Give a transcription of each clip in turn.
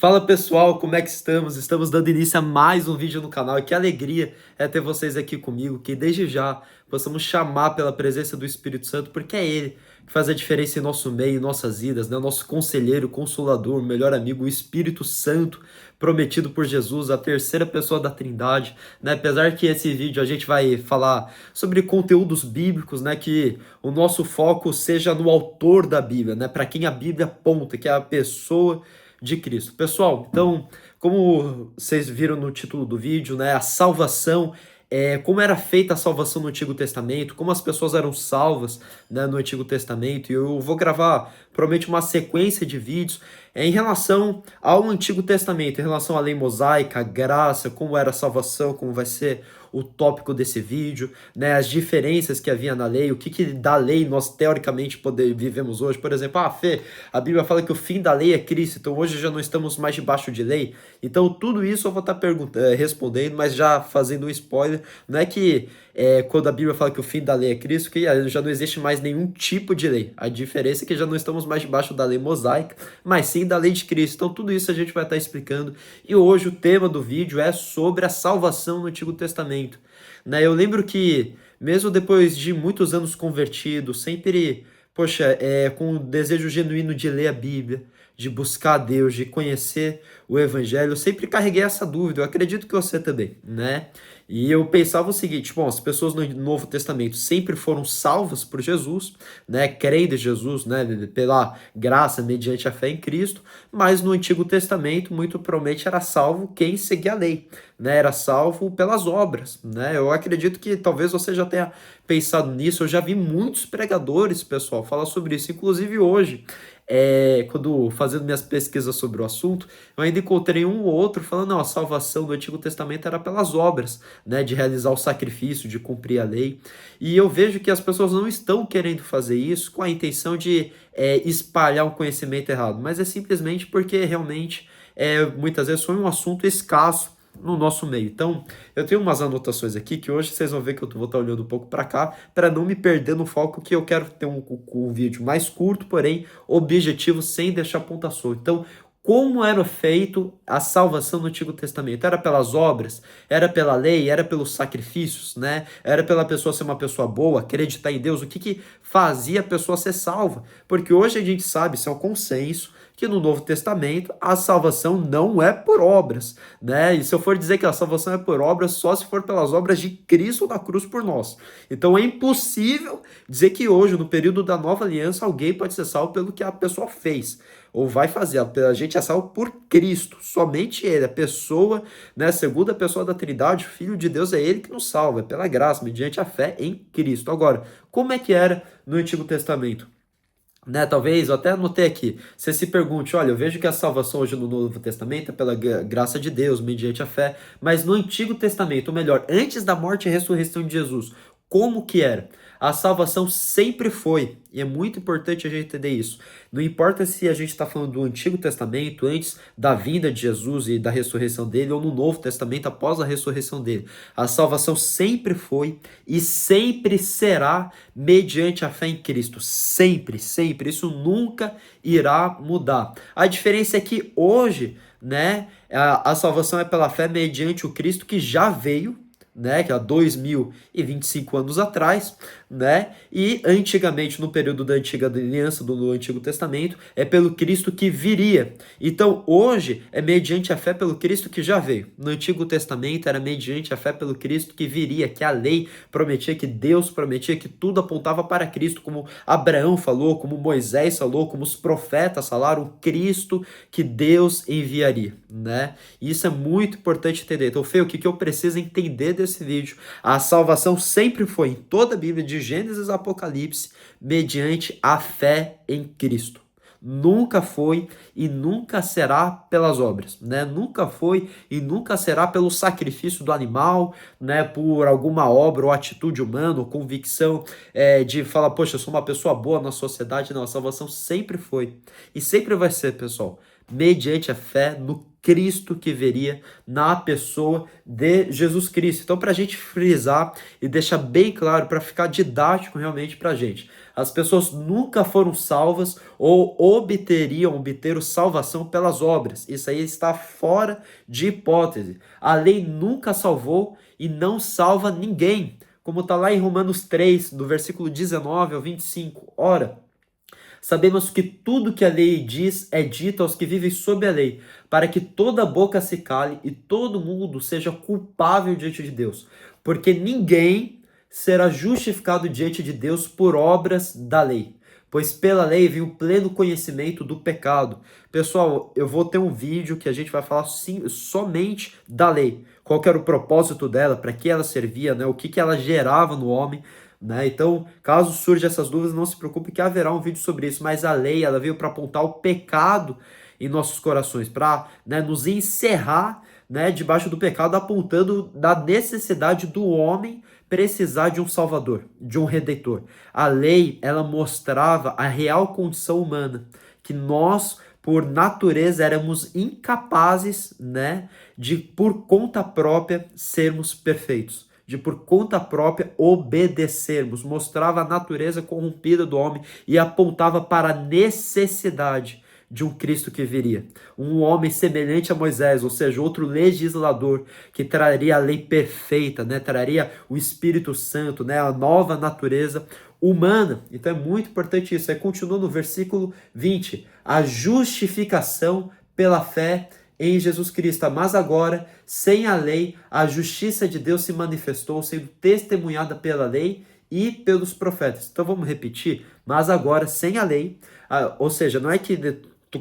Fala pessoal, como é que estamos? Estamos dando início a mais um vídeo no canal e que alegria é ter vocês aqui comigo, que desde já possamos chamar pela presença do Espírito Santo, porque é Ele que faz a diferença em nosso meio, em nossas vidas, né? O nosso conselheiro, consolador, melhor amigo, o Espírito Santo, prometido por Jesus, a terceira pessoa da Trindade, né? Apesar que esse vídeo a gente vai falar sobre conteúdos bíblicos, né? Que o nosso foco seja no autor da Bíblia, né? Para quem a Bíblia aponta, que é a pessoa de Cristo. Pessoal, então, como vocês viram no título do vídeo, né, a salvação, como era feita a salvação no Antigo Testamento, como as pessoas eram salvas, né, no Antigo Testamento, e eu vou gravar provavelmente uma sequência de vídeos em relação ao Antigo Testamento, em relação à lei mosaica, a graça, como era a salvação, como vai ser o tópico desse vídeo, né, as diferenças que havia na lei, o que da lei nós teoricamente vivemos hoje. Por exemplo, Fê, a Bíblia fala que o fim da lei é Cristo, então hoje já não estamos mais debaixo de lei. Então tudo isso eu vou estar respondendo, mas já fazendo um spoiler, não é que quando a Bíblia fala que o fim da lei é Cristo, que já não existe mais nenhum tipo de lei. A diferença é que já não estamos mais debaixo da lei mosaica, mas sim da lei de Cristo. Então tudo isso a gente vai estar explicando. E hoje o tema do vídeo é sobre a salvação no Antigo Testamento. Né? Eu lembro que, mesmo depois de muitos anos convertido, sempre, poxa, com o desejo genuíno de ler a Bíblia, de buscar a Deus, de conhecer o Evangelho, eu sempre carreguei essa dúvida, eu acredito que você também, né? E eu pensava o seguinte, bom, as pessoas no Novo Testamento sempre foram salvas por Jesus, né, crendo em Jesus, né, pela graça, mediante a fé em Cristo, mas no Antigo Testamento, muito provavelmente era salvo quem seguia a lei, né, era salvo pelas obras, né, eu acredito que talvez você já tenha pensado nisso, eu já vi muitos pregadores, pessoal, falar sobre isso, inclusive hoje, quando fazendo minhas pesquisas sobre o assunto, eu ainda encontrei um ou outro falando, não, a salvação do Antigo Testamento era pelas obras, né, de realizar o sacrifício, de cumprir a lei. E eu vejo que as pessoas não estão querendo fazer isso com a intenção de espalhar um conhecimento errado, mas é simplesmente porque realmente muitas vezes foi um assunto escasso no nosso meio. Então, eu tenho umas anotações aqui que hoje vocês vão ver que eu vou estar olhando um pouco para cá, para não me perder no foco, que eu quero ter um vídeo mais curto, porém objetivo, sem deixar ponta solta. Então, como era feito a salvação no Antigo Testamento? Era pelas obras? Era pela lei? Era pelos sacrifícios, né? Era pela pessoa ser uma pessoa boa, acreditar em Deus? O que fazia a pessoa ser salva? Porque hoje a gente sabe, isso é um consenso, que no Novo Testamento a salvação não é por obras, né? E se eu for dizer que a salvação é por obras, só se for pelas obras de Cristo na cruz por nós. Então é impossível dizer que hoje, no período da nova aliança, alguém pode ser salvo pelo que a pessoa fez ou vai fazer. A gente é salvo por Cristo, somente Ele, a pessoa, né, a segunda pessoa da Trindade, o Filho de Deus, é Ele que nos salva, é pela graça, mediante a fé em Cristo. Agora, como é que era no Antigo Testamento? Né, talvez, eu até anotei aqui, você se pergunte, olha, eu vejo que a salvação hoje no Novo Testamento é pela graça de Deus, mediante a fé, mas no Antigo Testamento, ou melhor, antes da morte e ressurreição de Jesus, como que era? A salvação sempre foi, e é muito importante a gente entender isso. Não importa se a gente está falando do Antigo Testamento, antes da vinda de Jesus e da ressurreição dele, ou no Novo Testamento, após a ressurreição dele. A salvação sempre foi e sempre será mediante a fé em Cristo. Sempre, sempre. Isso nunca irá mudar. A diferença é que hoje, né, a salvação é pela fé mediante o Cristo que já veio, né, que há 2025 anos atrás, né, e antigamente, no período da antiga aliança, do Antigo Testamento, é pelo Cristo que viria. Então, hoje, é mediante a fé pelo Cristo que já veio. No Antigo Testamento, era mediante a fé pelo Cristo que viria, que a lei prometia, que Deus prometia, que tudo apontava para Cristo, como Abraão falou, como Moisés falou, como os profetas falaram, o Cristo que Deus enviaria, né? E isso é muito importante entender. Então, Fê, o que eu preciso entender desse vídeo? A salvação sempre foi, em toda a Bíblia, de Gênesis a Apocalipse, mediante a fé em Cristo. Nunca foi e nunca será pelas obras, né? Nunca foi e nunca será pelo sacrifício do animal, né? Por alguma obra ou atitude humana ou convicção de falar, poxa, eu sou uma pessoa boa na sociedade. Não, a salvação sempre foi e sempre vai ser, pessoal, mediante a fé no Cristo que viria, na pessoa de Jesus Cristo. Então, para a gente frisar e deixar bem claro, para ficar didático realmente para a gente, as pessoas nunca foram salvas ou obteram salvação pelas obras. Isso aí está fora de hipótese. A lei nunca salvou e não salva ninguém, como está lá em Romanos 3, do versículo 19 ao 25. Ora, sabemos que tudo que a lei diz é dito aos que vivem sob a lei, para que toda boca se cale e todo mundo seja culpável diante de Deus. Porque ninguém será justificado diante de Deus por obras da lei, pois pela lei vem o pleno conhecimento do pecado. Pessoal, eu vou ter um vídeo que a gente vai falar somente da lei. Qual que era o propósito dela, para que ela servia, né? O que ela gerava no homem. Né? Então, caso surjam essas dúvidas, não se preocupe que haverá um vídeo sobre isso, mas a lei ela veio para apontar o pecado em nossos corações, para, né, nos encerrar, né, debaixo do pecado, apontando da necessidade do homem precisar de um salvador, de um redentor. A lei ela mostrava a real condição humana, que nós por natureza éramos incapazes, né, de por conta própria sermos perfeitos, de por conta própria obedecermos. Mostrava a natureza corrompida do homem e apontava para a necessidade de um Cristo que viria. Um homem semelhante a Moisés, ou seja, outro legislador que traria a lei perfeita, né? Traria o Espírito Santo, né? A nova natureza humana. Então é muito importante isso. Aí continua no versículo 20. A justificação pela fé em Jesus Cristo. Mas agora, sem a lei, a justiça de Deus se manifestou, sendo testemunhada pela lei e pelos profetas. Então vamos repetir. Mas agora, sem a lei, ou seja, não é que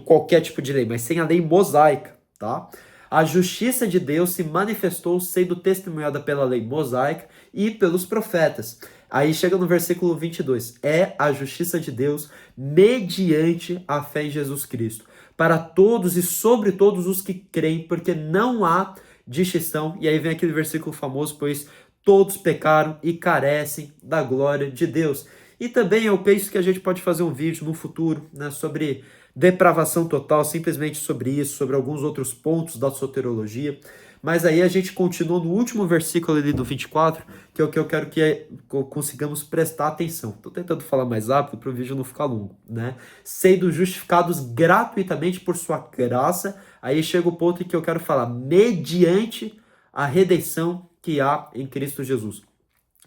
qualquer tipo de lei, mas sem a lei mosaica, tá? A justiça de Deus se manifestou sendo testemunhada pela lei mosaica e pelos profetas. Aí chega no versículo 22. É a justiça de Deus mediante a fé em Jesus Cristo, para todos e sobre todos os que creem, porque não há distinção. E aí vem aquele versículo famoso, pois todos pecaram e carecem da glória de Deus. E também eu penso que a gente pode fazer um vídeo no futuro, né, sobre depravação total, simplesmente sobre isso, sobre alguns outros pontos da soteriologia. Mas aí a gente continua no último versículo ali do 24, que é o que eu quero que consigamos prestar atenção. Estou tentando falar mais rápido para o vídeo não ficar longo, né? Sendo justificados gratuitamente por sua graça, aí chega o ponto em que eu quero falar, mediante a redenção que há em Cristo Jesus.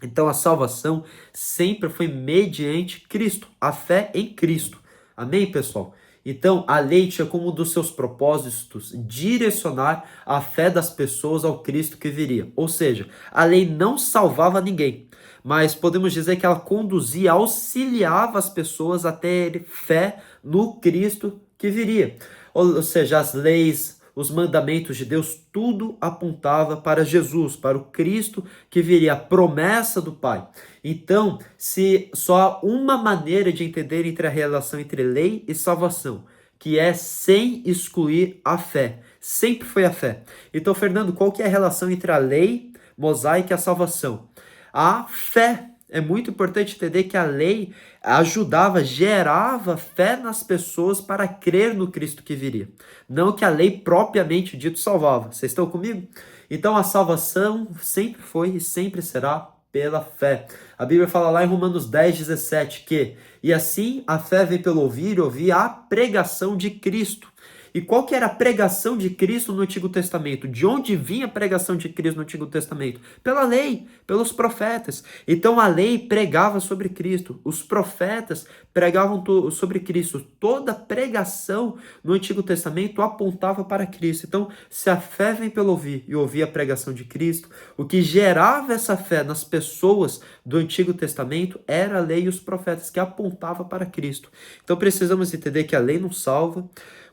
Então a salvação sempre foi mediante Cristo, a fé em Cristo. Amém, pessoal? Então, a lei tinha como um dos seus propósitos direcionar a fé das pessoas ao Cristo que viria. Ou seja, a lei não salvava ninguém, mas podemos dizer que ela conduzia, auxiliava as pessoas a ter fé no Cristo que viria. Ou seja, as leis, os mandamentos de Deus, tudo apontava para Jesus, para o Cristo que viria, a promessa do Pai. Então, se só há uma maneira de entender entre a relação entre lei e salvação, que é sem excluir a fé. Sempre foi a fé. Então, Fernando, qual que é a relação entre a lei mosaica e a salvação? A fé. É muito importante entender que a lei ajudava, gerava fé nas pessoas para crer no Cristo que viria. Não que a lei propriamente dito salvava. Vocês estão comigo? Então a salvação sempre foi e sempre será pela fé. A Bíblia fala lá em Romanos 10:17 que, e assim a fé vem pelo ouvir e ouvir a pregação de Cristo. E qual que era a pregação de Cristo no Antigo Testamento? De onde vinha a pregação de Cristo no Antigo Testamento? Pela lei, pelos profetas. Então a lei pregava sobre Cristo, os profetas pregavam sobre Cristo. Toda pregação no Antigo Testamento apontava para Cristo. Então, se a fé vem pelo ouvir e ouvir a pregação de Cristo, o que gerava essa fé nas pessoas do Antigo Testamento era a lei e os profetas que apontavam para Cristo. Então precisamos entender que a lei não salva,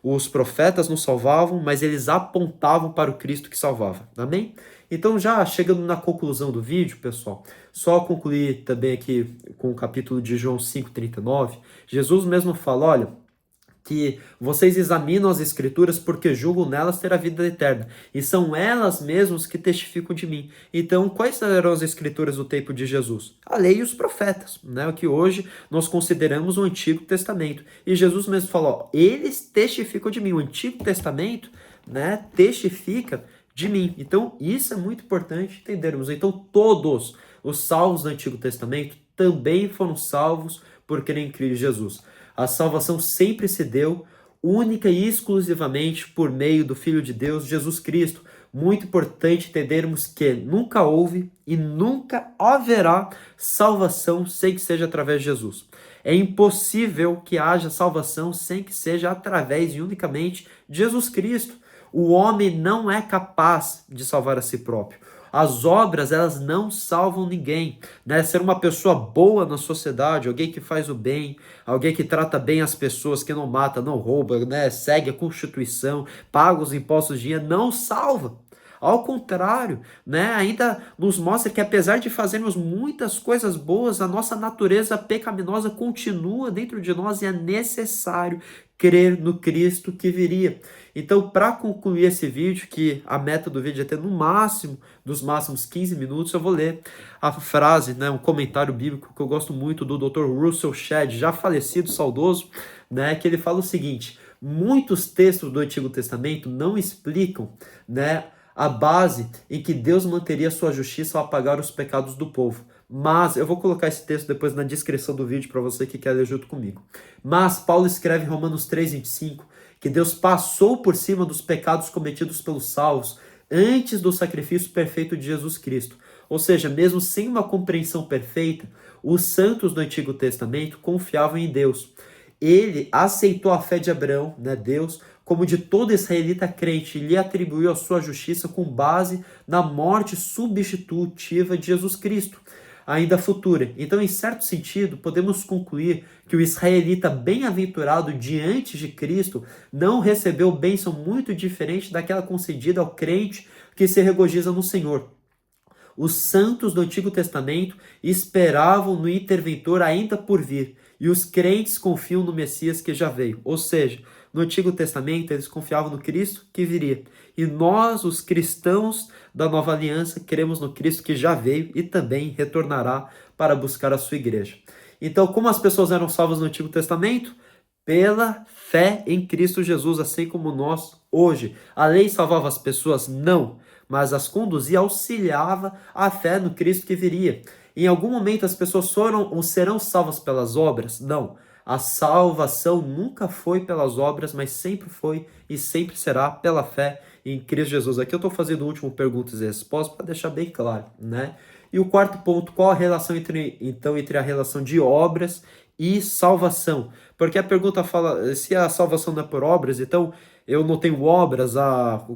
os profetas não salvavam, mas eles apontavam para o Cristo que salvava. Amém? Então, já chegando na conclusão do vídeo, pessoal, só concluir também aqui com o capítulo de João 5,39, Jesus mesmo fala, olha, que vocês examinam as escrituras porque julgam nelas ter a vida eterna, e são elas mesmas que testificam de mim. Então, quais eram as escrituras do tempo de Jesus? A lei e os profetas, né? O que hoje nós consideramos o Antigo Testamento. E Jesus mesmo falou, ó, eles testificam de mim. O Antigo Testamento, né, testifica de mim. Então, isso é muito importante entendermos. Então, todos os salvos do Antigo Testamento também foram salvos por crer em Cristo Jesus. A salvação sempre se deu única e exclusivamente por meio do Filho de Deus, Jesus Cristo. Muito importante entendermos que nunca houve e nunca haverá salvação sem que seja através de Jesus. É impossível que haja salvação sem que seja através e unicamente de Jesus Cristo. O homem não é capaz de salvar a si próprio. As obras, elas não salvam ninguém, né? Ser uma pessoa boa na sociedade, alguém que faz o bem, alguém que trata bem as pessoas, que não mata, não rouba, né? Segue a Constituição, paga os impostos de dinheiro, não salva. Ao contrário, né? Ainda nos mostra que apesar de fazermos muitas coisas boas, a nossa natureza pecaminosa continua dentro de nós e é necessário crer no Cristo que viria. Então, para concluir esse vídeo, que a meta do vídeo é ter no máximo, dos máximos 15 minutos, eu vou ler a frase, né, um comentário bíblico que eu gosto muito do Dr. Russell Shedd, já falecido, saudoso, né, que ele fala o seguinte: muitos textos do Antigo Testamento não explicam, né, a base em que Deus manteria sua justiça ao apagar os pecados do povo. Mas, eu vou colocar esse texto depois na descrição do vídeo para você que quer ler junto comigo. Mas Paulo escreve em Romanos 3:25 que Deus passou por cima dos pecados cometidos pelos salvos antes do sacrifício perfeito de Jesus Cristo. Ou seja, mesmo sem uma compreensão perfeita, os santos do Antigo Testamento confiavam em Deus. Ele aceitou a fé de Abraão, né, Deus, como de todo israelita crente, e lhe atribuiu a sua justiça com base na morte substitutiva de Jesus Cristo, ainda futura. Então, em certo sentido, podemos concluir que o israelita bem-aventurado diante de Cristo não recebeu bênção muito diferente daquela concedida ao crente que se regozija no Senhor. Os santos do Antigo Testamento esperavam no interventor ainda por vir, e os crentes confiam no Messias que já veio. Ou seja, no Antigo Testamento eles confiavam no Cristo que viria. E nós, os cristãos da Nova Aliança, cremos no Cristo que já veio e também retornará para buscar a sua igreja. Então, como as pessoas eram salvas no Antigo Testamento? Pela fé em Cristo Jesus, assim como nós hoje. A lei salvava as pessoas? Não, mas as conduzia, auxiliava a fé no Cristo que viria. Em algum momento as pessoas foram ou serão salvas pelas obras? Não. A salvação nunca foi pelas obras, mas sempre foi e sempre será pela fé em Cristo Jesus. Aqui eu estou fazendo o último perguntas e respostas para deixar bem claro, né? E o quarto ponto, qual a relação entre a relação de obras e salvação? Porque a pergunta fala, se a salvação não é por obras, então eu não tenho obras,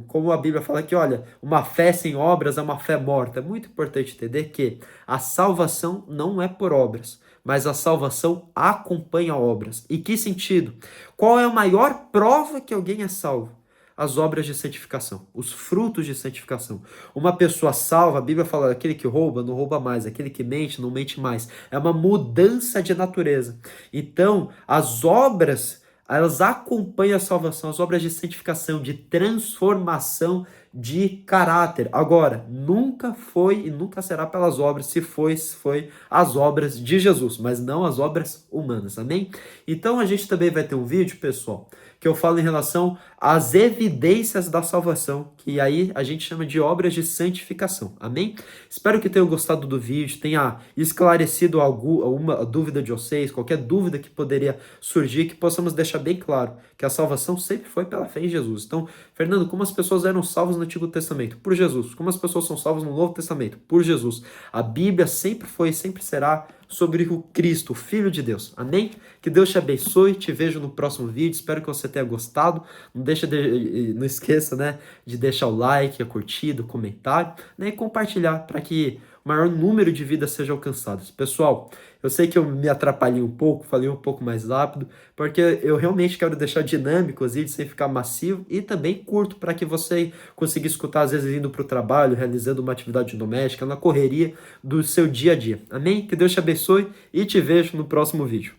como a Bíblia fala que, olha, uma fé sem obras é uma fé morta. É muito importante entender que a salvação não é por obras, mas a salvação acompanha obras. E que sentido? Qual é a maior prova que alguém é salvo? As obras de santificação, os frutos de santificação. Uma pessoa salva, a Bíblia fala, aquele que rouba, não rouba mais, aquele que mente, não mente mais. É uma mudança de natureza. Então, as obras, elas acompanham a salvação, as obras de santificação, de transformação de caráter. Agora, nunca foi e nunca será pelas obras, se foi as obras de Jesus, mas não as obras humanas, amém? Então, a gente também vai ter um vídeo, pessoal, que eu falo em relação às evidências da salvação, que aí a gente chama de obras de santificação, amém? Espero que tenham gostado do vídeo, tenha esclarecido alguma dúvida de vocês, qualquer dúvida que poderia surgir, que possamos deixar bem claro que a salvação sempre foi pela fé em Jesus. Então, Fernando, como as pessoas eram salvas no Antigo Testamento? Por Jesus. Como as pessoas são salvas no Novo Testamento? Por Jesus. A Bíblia sempre foi e sempre será sobre o Cristo, o Filho de Deus. Amém? Que Deus te abençoe, te vejo no próximo vídeo, espero que você tenha gostado. Não esqueça, né, de deixar o like, a curtida, o comentário, né, e compartilhar para que o maior número de vidas sejam alcançadas. Pessoal, eu sei que eu me atrapalhei um pouco, falei um pouco mais rápido, porque eu realmente quero deixar dinâmico os vídeos sem ficar massivo e também curto para que você consiga escutar, às vezes indo para o trabalho, realizando uma atividade doméstica, na correria do seu dia a dia. Amém? Que Deus te abençoe e te vejo no próximo vídeo.